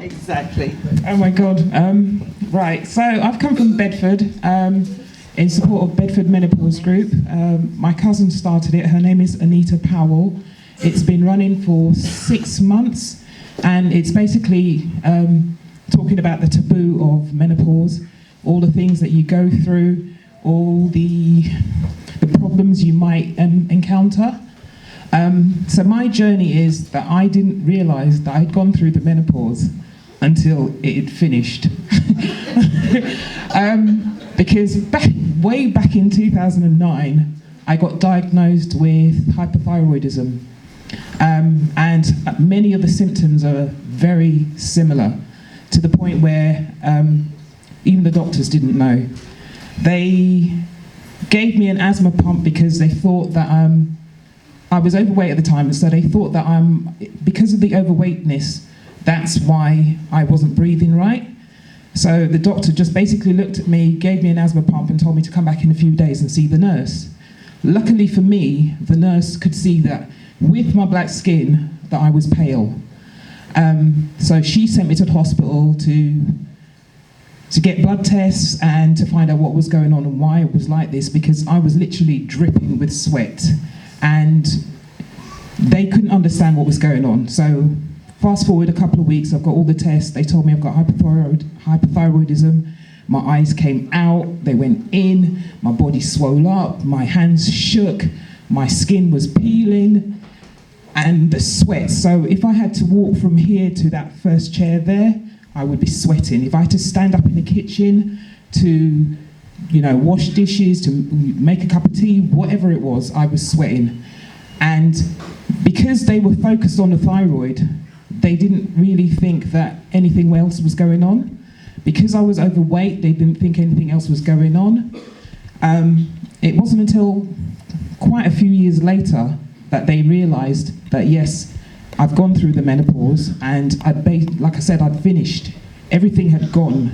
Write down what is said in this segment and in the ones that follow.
Exactly. Oh my God. Right, so I've come from Bedford in support of Bedford Menopause Group. My cousin started it. Her name is Anita Powell. It's been running for 6 months, and it's basically talking about the taboo of menopause, all the things that you go through, all the problems you might encounter. So my journey is that I didn't realise that I'd gone through the menopause until it had finished. Because way back in 2009, I got diagnosed with hypothyroidism. And many of the symptoms are very similar, to the point where even the doctors didn't know. They gave me an asthma pump because they thought that I was overweight at the time, so they thought that because of the overweightness, that's why I wasn't breathing right. So the doctor just basically looked at me, gave me an asthma pump, and told me to come back in a few days and see the nurse. Luckily for me, the nurse could see that with my black skin, that I was pale. So she sent me to the hospital to get blood tests and to find out what was going on and why it was like this, because I was literally dripping with sweat, and they couldn't understand what was going on. So fast forward a couple of weeks, I've got all the tests. They told me I've got hypothyroidism. My eyes came out, they went in, my body swelled up, my hands shook, my skin was peeling, and the sweat. So if I had to walk from here to that first chair there, I would be sweating. If I had to stand up in the kitchen to, wash dishes, to make a cup of tea, whatever it was, I was sweating. And because they were focused on the thyroid, they didn't really think that anything else was going on. Because I was overweight, they didn't think anything else was going on. It wasn't until quite a few years later that they realised that, yes, I've gone through the menopause, and like I said, I'd finished. Everything had gone.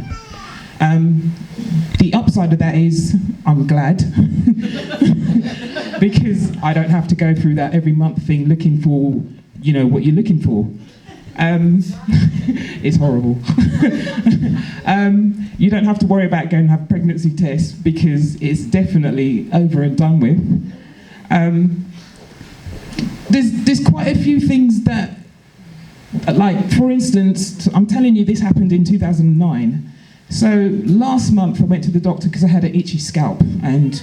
The upside of that is I'm glad, because I don't have to go through that every month thing looking for, what you're looking for. It's horrible. You don't have to worry about going to have pregnancy tests, because it's definitely over and done with. There's quite a few things that, like, for instance, I'm telling you, this happened in 2009. So last month I went to the doctor because I had an itchy scalp, and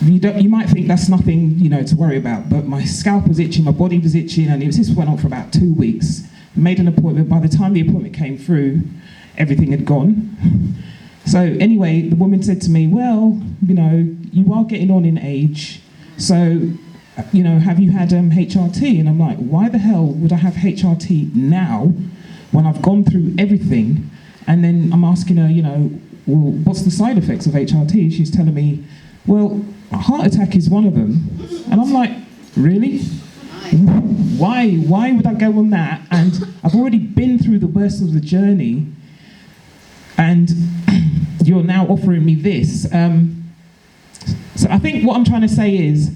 you might think that's nothing, to worry about, but my scalp was itching, my body was itching, and this went on for about 2 weeks. Made an appointment. By the time the appointment came through, everything had gone. So anyway, the woman said to me, well, you are getting on in age, so have you had HRT? And I'm like, why the hell would I have HRT now when I've gone through everything? And then I'm asking her, well, what's the side effects of HRT? She's telling me, well, a heart attack is one of them. And I'm like, really? Why would I go on that? And I've already been through the worst of the journey, and you're now offering me this. So I think what I'm trying to say is,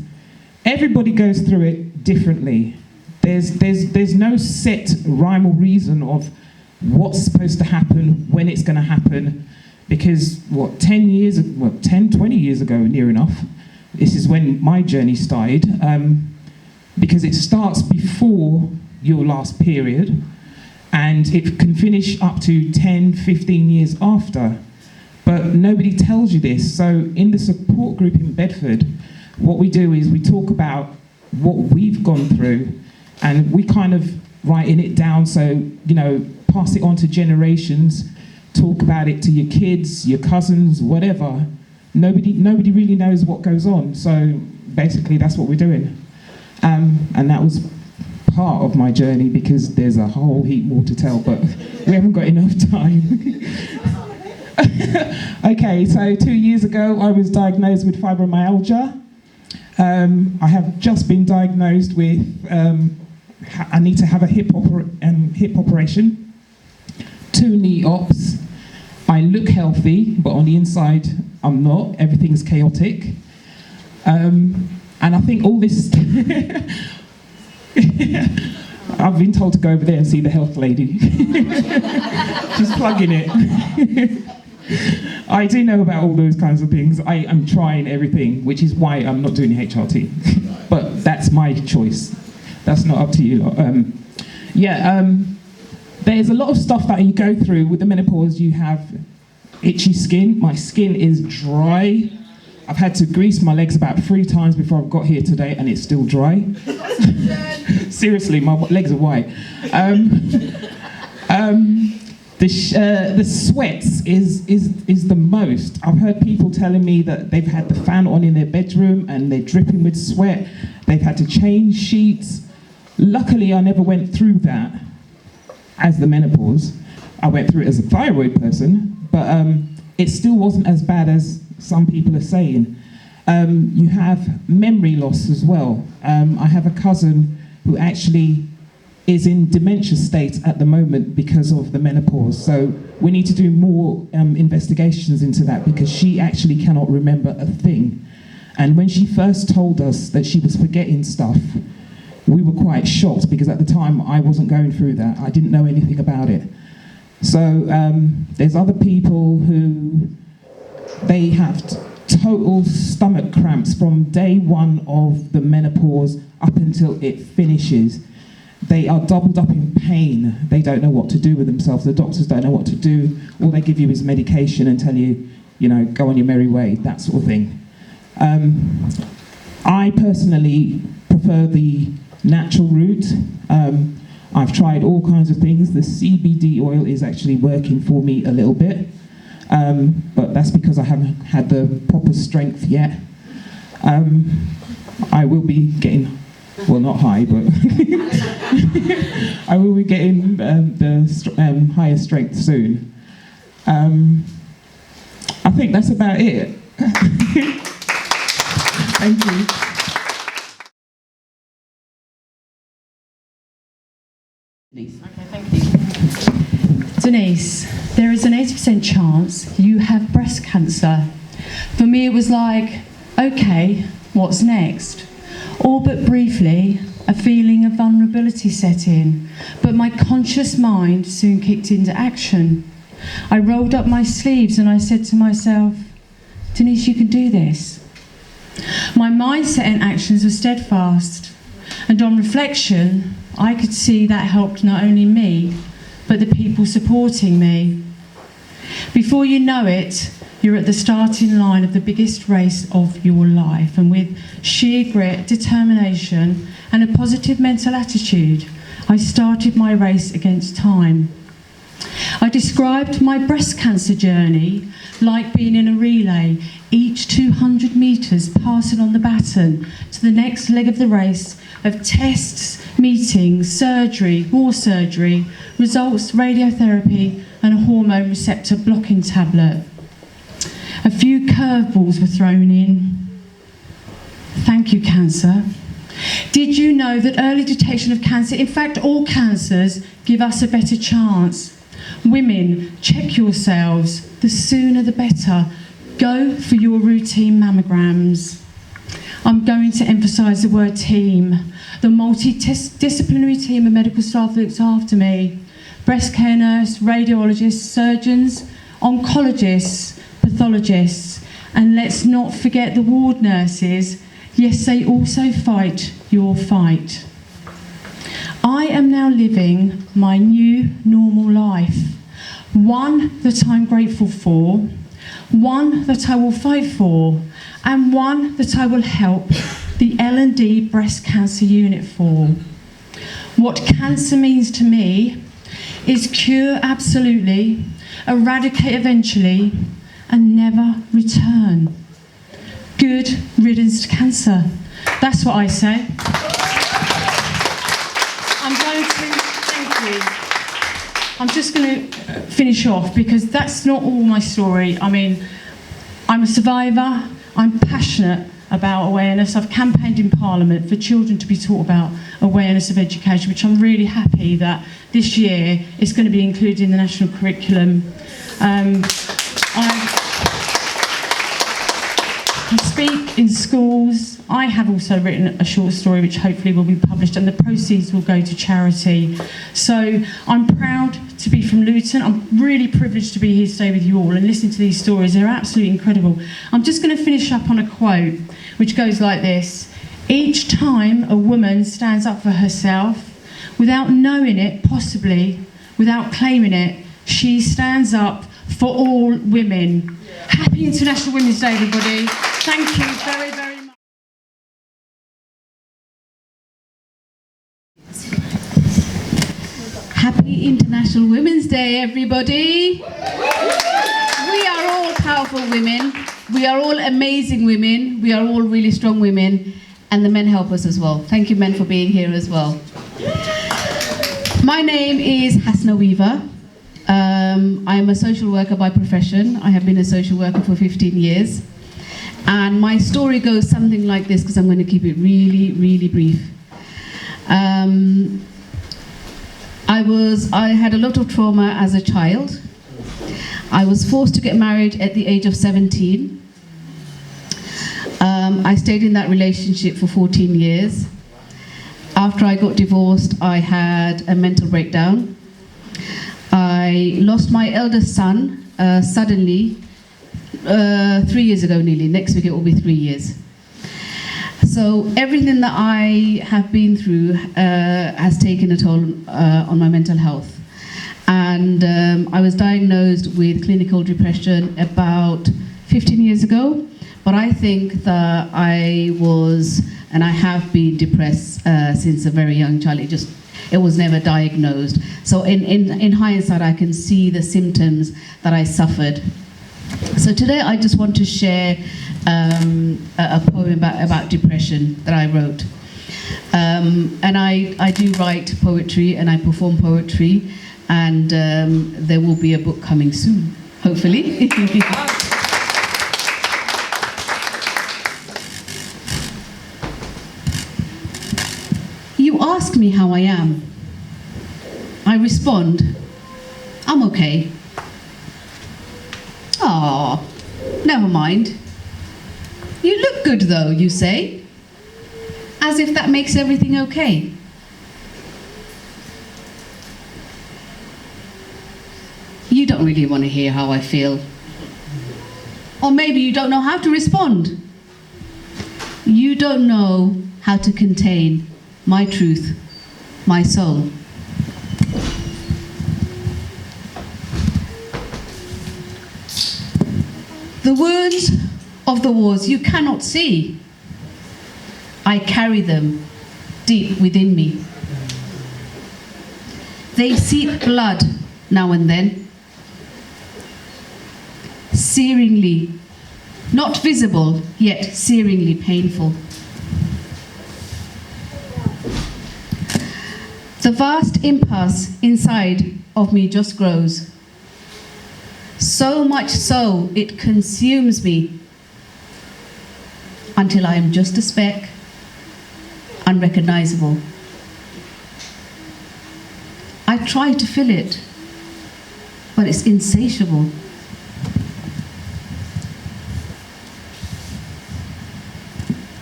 everybody goes through it differently. There's no set rhyme or reason of what's supposed to happen, when it's going to happen, because 20 years ago, near enough, this is when my journey started, because it starts before your last period, and it can finish up to 10, 15 years after. But nobody tells you this. So in the support group in Bedford, what we do is we talk about what we've gone through, and we kind of writing it down, so, pass it on to generations, talk about it to your kids, your cousins, whatever. Nobody really knows what goes on, so basically that's what we're doing. And that was part of my journey, because there's a whole heap more to tell, but we haven't got enough time. Okay, so 2 years ago I was diagnosed with fibromyalgia. I have just been diagnosed with, I need to have a hip operation, 2 knee ops. I look healthy, but on the inside I'm not. Everything's chaotic. And I think all this, I've been told to go over there and see the health lady. She's plugging it. I do know about all those kinds of things. I am trying everything, which is why I'm not doing HRT. But that's my choice. That's not up to you lot. There's a lot of stuff that you go through with the menopause. You have itchy skin. My skin is dry. I've had to grease my legs about 3 times before I've got here today, and it's still dry. Seriously, my legs are white. The sweats is the most. I've heard people telling me that they've had the fan on in their bedroom and they're dripping with sweat. They've had to change sheets. Luckily, I never went through that as the menopause. I went through it as a thyroid person, but it still wasn't as bad as some people are saying. You have memory loss as well. I have a cousin who actually is in dementia state at the moment because of the menopause. So we need to do more investigations into that, because she actually cannot remember a thing. And when she first told us that she was forgetting stuff, we were quite shocked, because at the time I wasn't going through that. I didn't know anything about it. So there's other people who they have total stomach cramps from day one of the menopause up until it finishes. They are doubled up in pain. They don't know what to do with themselves. The doctors don't know what to do. All they give you is medication and tell you, go on your merry way, that sort of thing. I personally prefer the natural route. I've tried all kinds of things. The CBD oil is actually working for me a little bit, but that's because I haven't had the proper strength yet. I will be getting, well, not high, but I will be getting the higher strength soon. I think that's about it. Thank you. Okay, thank you. Denise, there is an 80% chance you have breast cancer. For me, it was like, okay, what's next? All but briefly, a feeling of vulnerability set in, but my conscious mind soon kicked into action. I rolled up my sleeves and I said to myself, Denise, you can do this. My mindset and actions were steadfast, and on reflection, I could see that helped not only me, but the people supporting me. Before you know it, you're at the starting line of the biggest race of your life, and with sheer grit, determination, and a positive mental attitude, I started my race against time. I described my breast cancer journey like being in a relay, each 200 metres passing on the baton to the next leg of the race of tests, meetings, surgery, more surgery, results, radiotherapy, and a hormone receptor blocking tablet. A few curveballs were thrown in. Thank you, cancer. Did you know that early detection of cancer, in fact all cancers, give us a better chance? Women, check yourselves. The sooner the better. Go for your routine mammograms. I'm going to emphasise the word team. The multidisciplinary team of medical staff that looks after me. Breast care nurse, radiologists, surgeons, oncologists, pathologists, and let's not forget the ward nurses. Yes, they also fight your fight. I am now living my new normal life, one that I'm grateful for, one that I will fight for, and one that I will help the L&D breast cancer unit for. What cancer means to me is cure absolutely, eradicate eventually, and never return. Good riddance to cancer. That's what I say. I'm just going to finish off, because that's not all my story. I mean, I'm a survivor. I'm passionate about awareness. I've campaigned in Parliament for children to be taught about awareness of education, which I'm really happy that this year it's going to be included in the national curriculum. I'm speak in schools. I have also written a short story which hopefully will be published, and the proceeds will go to charity. So I'm proud to be from Luton. I'm really privileged to be here today with you all and listening to these stories. They're absolutely incredible. I'm just going to finish up on a quote which goes like this. Each time a woman stands up for herself, without knowing it, possibly, without claiming it, she stands up for all women. Happy International Women's Day, everybody. Thank you very, very much. Happy International Women's Day, everybody. We are all powerful women. We are all amazing women. We are all really strong women. And the men help us as well. Thank you, men, for being here as well. My name is Hasna Weaver. I'm a social worker by profession. I have been a social worker for 15 years. And my story goes something like this, because I'm going to keep it really, really brief. I had a lot of trauma as a child. I was forced to get married at the age of 17. I stayed in that relationship for 14 years. After I got divorced, I had a mental breakdown. I lost my eldest son suddenly 3 years ago nearly. Next week it will be 3 years. So everything that I have been through has taken a toll on my mental health. And I was diagnosed with clinical depression about 15 years ago. But I think that I was, and I have been depressed since a very young child. It was never diagnosed. So in hindsight, I can see the symptoms that I suffered. So today I just want to share a poem about depression that I wrote. And I do write poetry and I perform poetry, and there will be a book coming soon, hopefully. You ask me how I am. I respond, I'm okay. Ah, never mind. You look good though, you say, as if that makes everything okay. You don't really want to hear how I feel. Or maybe you don't know how to respond. You don't know how to contain my truth, my soul. The wounds of the wars you cannot see. I carry them deep within me. They seep blood now and then, searingly, not visible, yet searingly painful. The vast impasse inside of me just grows. So much so it consumes me until I am just a speck, unrecognizable. I try to fill it, but it's insatiable.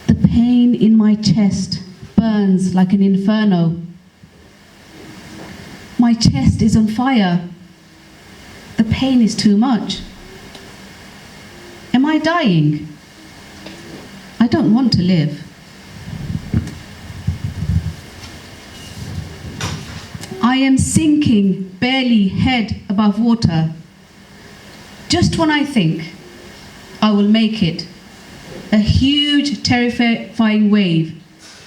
The pain in my chest burns like an inferno. My chest is on fire. The pain is too much. Am I dying? I don't want to live. I am sinking, barely head above water. Just when I think I will make it, a huge, terrifying wave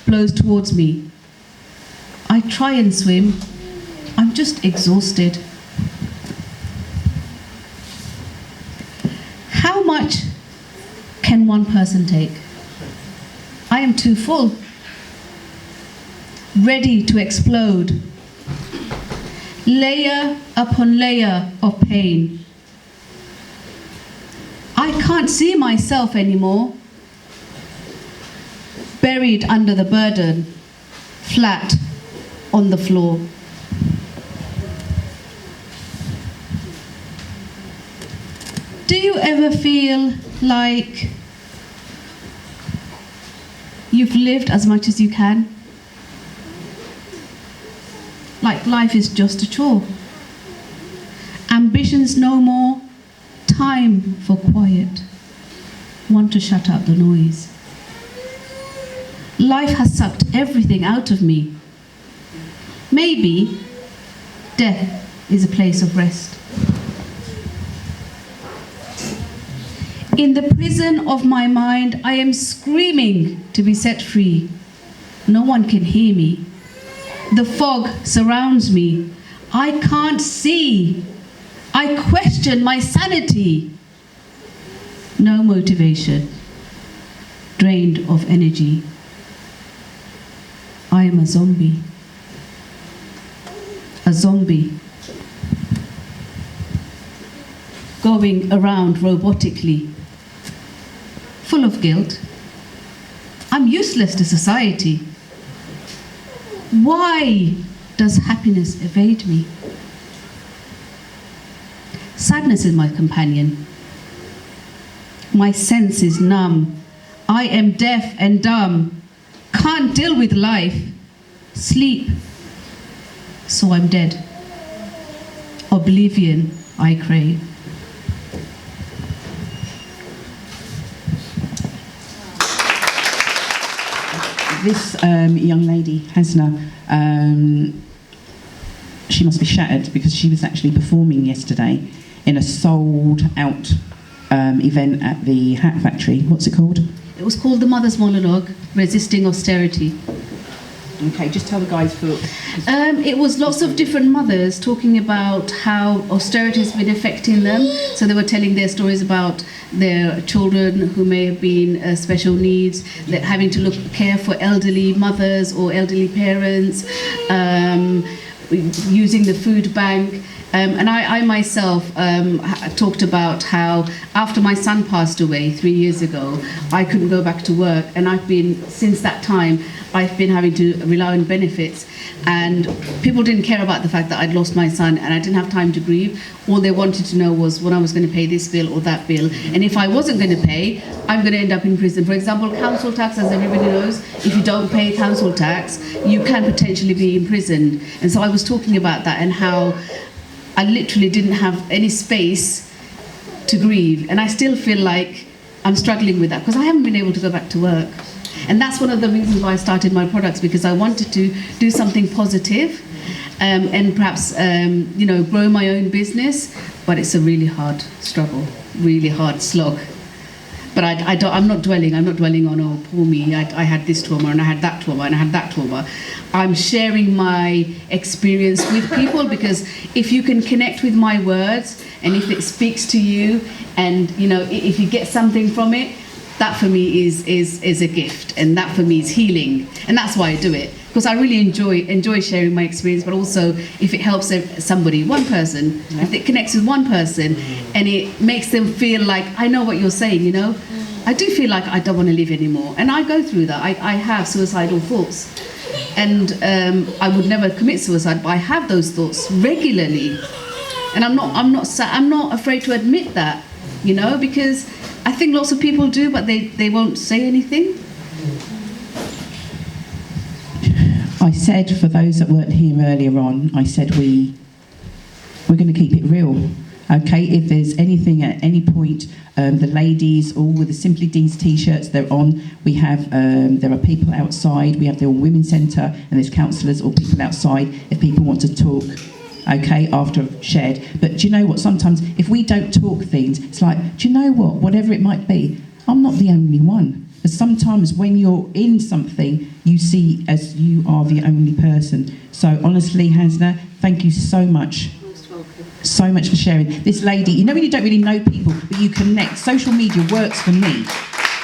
blows towards me. I try and swim. I'm just exhausted. How much can one person take? I am too full, ready to explode. Layer upon layer of pain. I can't see myself anymore. Buried under the burden, flat on the floor. Do you ever feel like You've lived as much as you can. Like life is just a chore. Ambitions no more. Time for quiet. Want to shut out the noise. Life has sucked everything out of me. Maybe death is a place of rest. In the prison of my mind, I am screaming to be set free. No one can hear me. The fog surrounds me. I can't see. I question my sanity. No motivation. Drained of energy. I am a zombie. A zombie. Going around robotically. Full of guilt. I'm useless to society. Why does happiness evade me? Sadness is my companion. My sense is numb. I am deaf and dumb. Can't deal with life. Sleep. So I'm dead. Oblivion I crave. This young lady, Hasna, she must be shattered because she was actually performing yesterday in a sold-out event at the Hat Factory. What's it called? It was called The Mother's Monologue, Resisting Austerity. Okay, just tell the guys for... It was lots of different mothers talking about how austerity has been affecting them. So they were telling their stories about their children who may have been special needs, having to care for elderly mothers or elderly parents, using the food bank. And I myself talked about how after my son passed away 3 years ago, I couldn't go back to work. And since that time, I've been having to rely on benefits. And people didn't care about the fact that I'd lost my son and I didn't have time to grieve. All they wanted to know was when I was going to pay this bill or that bill. And if I wasn't going to pay, I'm going to end up in prison. For example, council tax, as everybody knows, if you don't pay council tax, you can potentially be imprisoned. And so I was talking about that and how I literally didn't have any space to grieve. And I still feel like I'm struggling with that because I haven't been able to go back to work. And that's one of the reasons why I started my products, because I wanted to do something positive and perhaps, grow my own business. But it's a really hard struggle, really hard slog. But I'm not dwelling on, oh, poor me, I had this trauma and I had that trauma and I had that trauma. I'm sharing my experience with people, because if you can connect with my words and if it speaks to you and, if you get something from it, that for me is a gift, and that for me is healing. And that's why I do it, because I really enjoy sharing my experience, but also if it helps somebody, one person, if it connects with one person and it makes them feel like, I know what you're saying, I do feel like I don't want to live anymore. And I go through that. I have suicidal thoughts. And I would never commit suicide, but I have those thoughts regularly. And I'm not afraid to admit that, because I think lots of people do, but they won't say anything. I said, for those that weren't here earlier on, I said we're going to keep it real. Okay, if there's anything at any point, the ladies, all with the Simply Deez t-shirts, they're on. We have, there are people outside. We have the All Women's Centre, and there's counsellors or people outside if people want to talk. Okay, after I've shared. But do you know what? Sometimes if we don't talk things, it's like, do you know what? Whatever it might be, I'm not the only one. But sometimes when you're in something, you see as you are the only person. So honestly, Hasna, thank you so much. So much for sharing. This lady, when you don't really know people, but you connect. Social media works for me.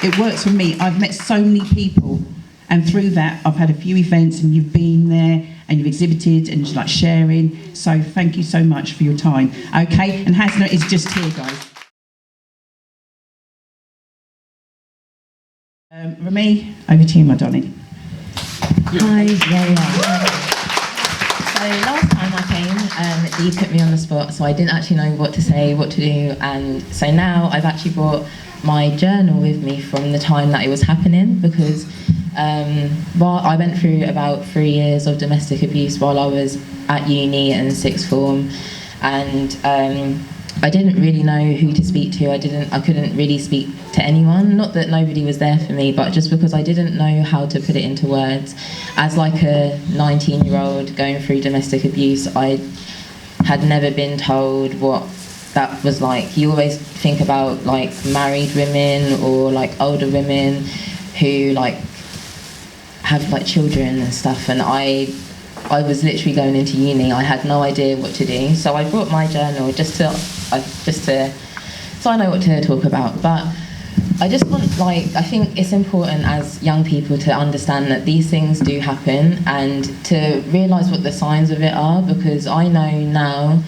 It works for me. I've met so many people, and through that, I've had a few events, and you've been there, and you've exhibited, and just like sharing. So thank you so much for your time. Okay, and Hasna is just here, guys. Remie, over to you, my darling. Hi, So last time I came, Deez put me on the spot, so I didn't actually know what to say, what to do, and so now I've actually brought my journal with me from the time that it was happening, because Well, I went through about 3 years of domestic abuse while I was at uni and sixth form, and I didn't really know who to speak to. I couldn't really speak to anyone. Not that nobody was there for me, but just because I didn't know how to put it into words. As like a 19-year-old going through domestic abuse, I had never been told what that was like. You always think about like married women or like older women who like have like children and stuff, and I was literally going into uni. I had no idea what to do, so I brought my journal just so I know what to talk about. But I just want, I think it's important as young people to understand that these things do happen and to realise what the signs of it are, because I know now,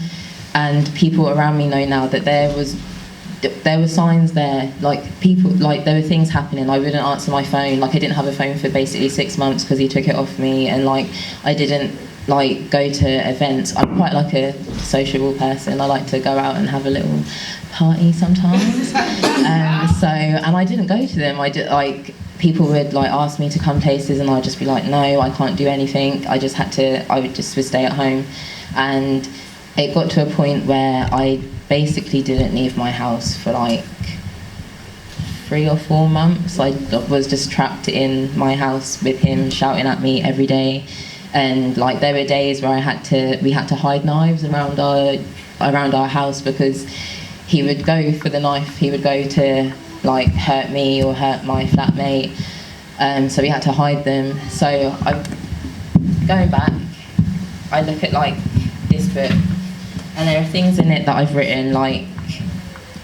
and people around me know now, that there were signs there, there were things happening. I wouldn't answer my phone. I didn't have a phone for basically 6 months because he took it off me, and I didn't go to events. I'm quite a sociable person. I like to go out and have a little party sometimes. And I didn't go to them. People would ask me to come places, and I'd just be like, no, I can't do anything. I would stay at home. And it got to a point where I basically didn't leave my house for 3 or 4 months. I was just trapped in my house with him shouting at me every day. And there were days where we had to hide knives around our house, because he would go for the knife. He would go to hurt me or hurt my flatmate. So we had to hide them. So going back, I look at this book, and there are things in it that I've written, I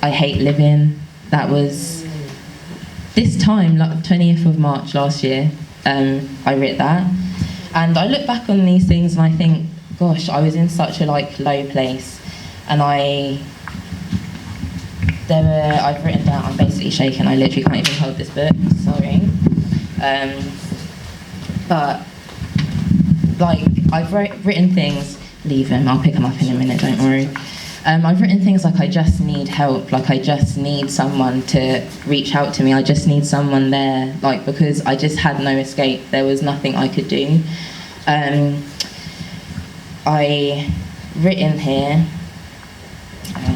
hate living. That was this time, 20th of March last year. I wrote that. And I look back on these things and I think, gosh, I was in such a low place. And I've written down, I'm basically shaking, I literally can't even hold this book, sorry. But I've written things, leave them, I'll pick them up in a minute, don't worry. I've written things I just need help, I just need someone to reach out to me, I just need someone there, because I just had no escape, there was nothing I could do. I written here,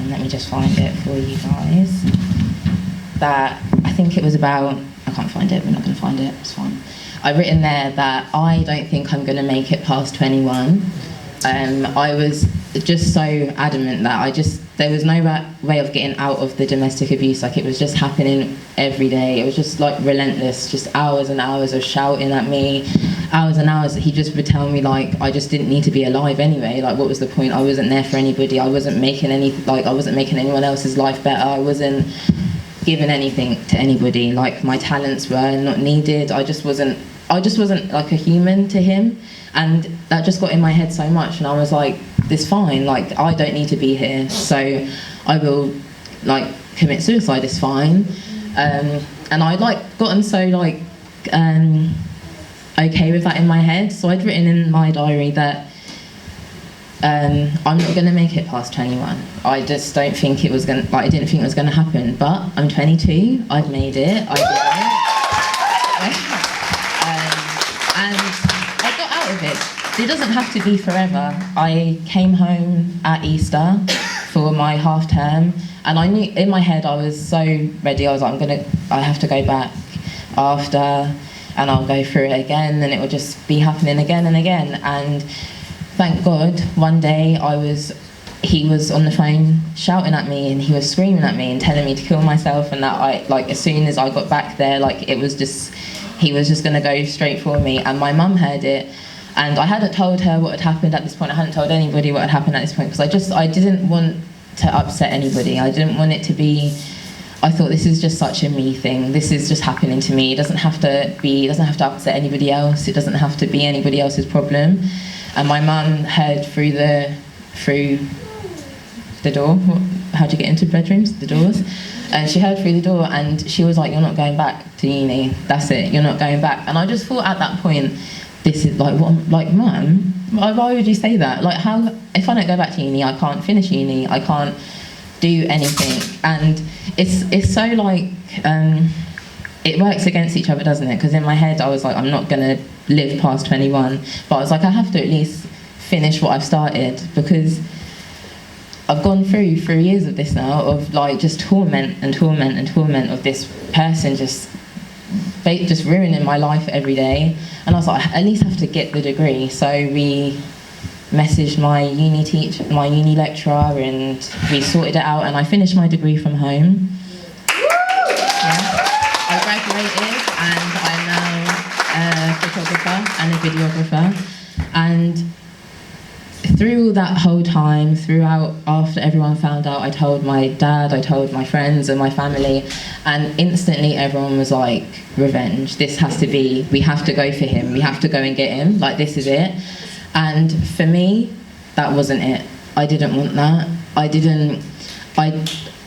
let me just find it for you guys, that I think it was about, I can't find it, we're not going to find it, it's fine. I've written there that I don't think I'm going to make it past 21. I was just so adamant that there was no way of getting out of the domestic abuse. It was just happening every day. It was just relentless, just hours and hours of shouting at me, hours and hours that he just would tell me I just didn't need to be alive anyway. What was the point? I wasn't there for anybody. I wasn't making I wasn't making anyone else's life better. I wasn't giving anything to anybody. My talents were not needed. I just wasn't a human to him. And that just got in my head so much, and I was this fine, I don't need to be here, so I will commit suicide, it's fine. And I'd gotten so okay with that in my head, so I'd written in my diary that I'm not going to make it past 21. I just don't think it was going to, I didn't think it was going to happen, but I'm 22, I've made it, I did it. And I got out of it. It doesn't have to be forever. I came home at Easter for my half term, and I knew in my head I was so ready. I was I have to go back after, and I'll go through it again, and it will just be happening again and again. And thank God, one day he was on the phone shouting at me, and he was screaming at me and telling me to kill myself, and that as soon as I got back there, he was just going to go straight for me. And my mum heard it, and I hadn't told her what had happened at this point. I hadn't told anybody what had happened at this point, because I didn't want to upset anybody. I didn't want it to be, I thought, this is just such a me thing. This is just happening to me. It doesn't have to upset anybody else. It doesn't have to be anybody else's problem. And my mum heard through the door. How'd you get into bedrooms? The doors. And she heard through the door, and she was like, "You're not going back to uni. That's it. You're not going back." And I just thought at that point, this is Mum, why would you say that? How, if I don't go back to uni, I can't finish uni. I can't do anything. And it's so it works against each other, doesn't it? Because in my head I was like, I'm not going to live past 21, but I was like, I have to at least finish what I've started, because I've gone through 3 years of this now, of like just torment and torment and torment of this person just ruining my life every day. And I was like, I at least have to get the degree. So we messaged my uni lecturer, and we sorted it out, and I finished my degree from home. Yeah. I graduated, and I'm now a photographer and a videographer. And through all that whole time, after everyone found out, I told my dad, I told my friends and my family, and instantly everyone was like, revenge, this has to be, we have to go for him, we have to go and get him, like this is it. And for me, that wasn't it. I didn't want that.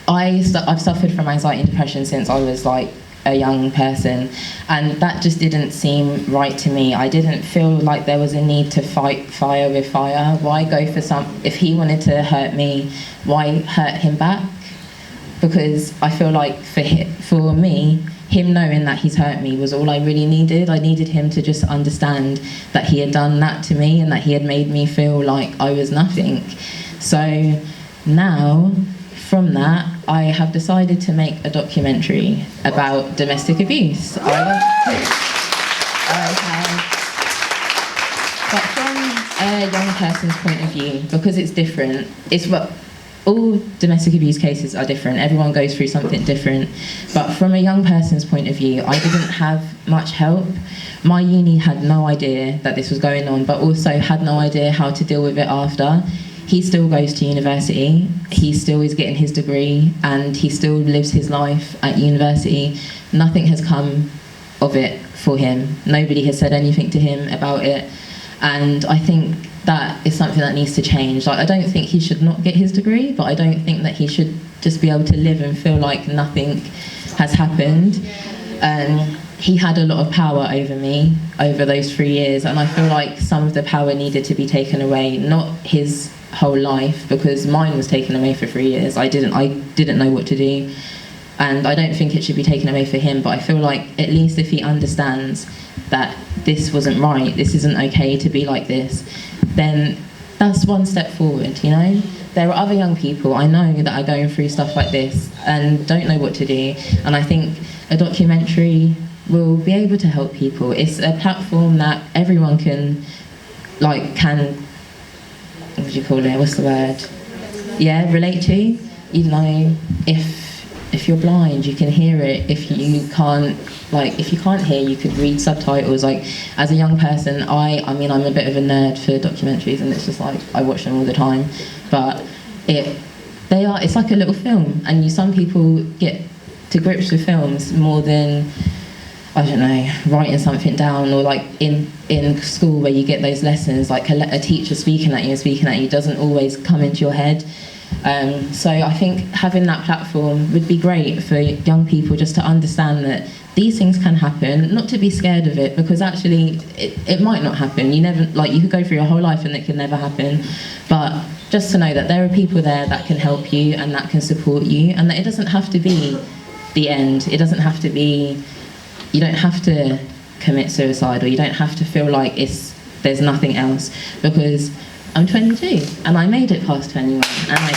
I've suffered from anxiety and depression since I was like a young person, and that just didn't seem right to me. I didn't feel like there was a need to fight fire with fire. Why go for if he wanted to hurt me, why hurt him back? Because I feel like for me, him knowing that he's hurt me was all I really needed. I needed him to just understand that he had done that to me and that he had made me feel like I was nothing. So now, from that, I have decided to make a documentary about domestic abuse. But from a young person's point of view, because it's different, all domestic abuse cases are different. Everyone goes through something different. But from a young person's point of view, I didn't have much help. My uni had no idea that this was going on, but also had no idea how to deal with it after. He still goes to university, he still is getting his degree, and he still lives his life at university. Nothing has come of it for him. Nobody has said anything to him about it. And I think that is something that needs to change. Like, I don't think he should not get his degree, but I don't think that he should just be able to live and feel like nothing has happened. He had a lot of power over me over those 3 years, and I feel like some of the power needed to be taken away, not his whole life, because mine was taken away for 3 years. I didn't know what to do, and I don't think it should be taken away for him, but I feel like at least if he understands that this wasn't right, this isn't okay to be like this, then that's one step forward, you know? There are other young people I know that are going through stuff like this and don't know what to do, and I think a documentary will be able to help people. It's a platform that everyone can, what do you call it? What's the word? Yeah, relate to. You know, if you're blind, you can hear it. If you can't hear, you could read subtitles. Like, as a young person, I'm a bit of a nerd for documentaries, and it's just like I watch them all the time. But it's like a little film, and some people get to grips with films more than, I don't know, writing something down, or like in school where you get those lessons, like a teacher speaking at you doesn't always come into your head. So I think having that platform would be great for young people, just to understand that these things can happen, not to be scared of it, because actually it might not happen. You could go through your whole life and it can never happen, but just to know that there are people there that can help you and that can support you, and that it doesn't have to be the end. It doesn't have to be, you don't have to commit suicide, or you don't have to feel like there's nothing else, because I'm 22 and I made it past 21 and I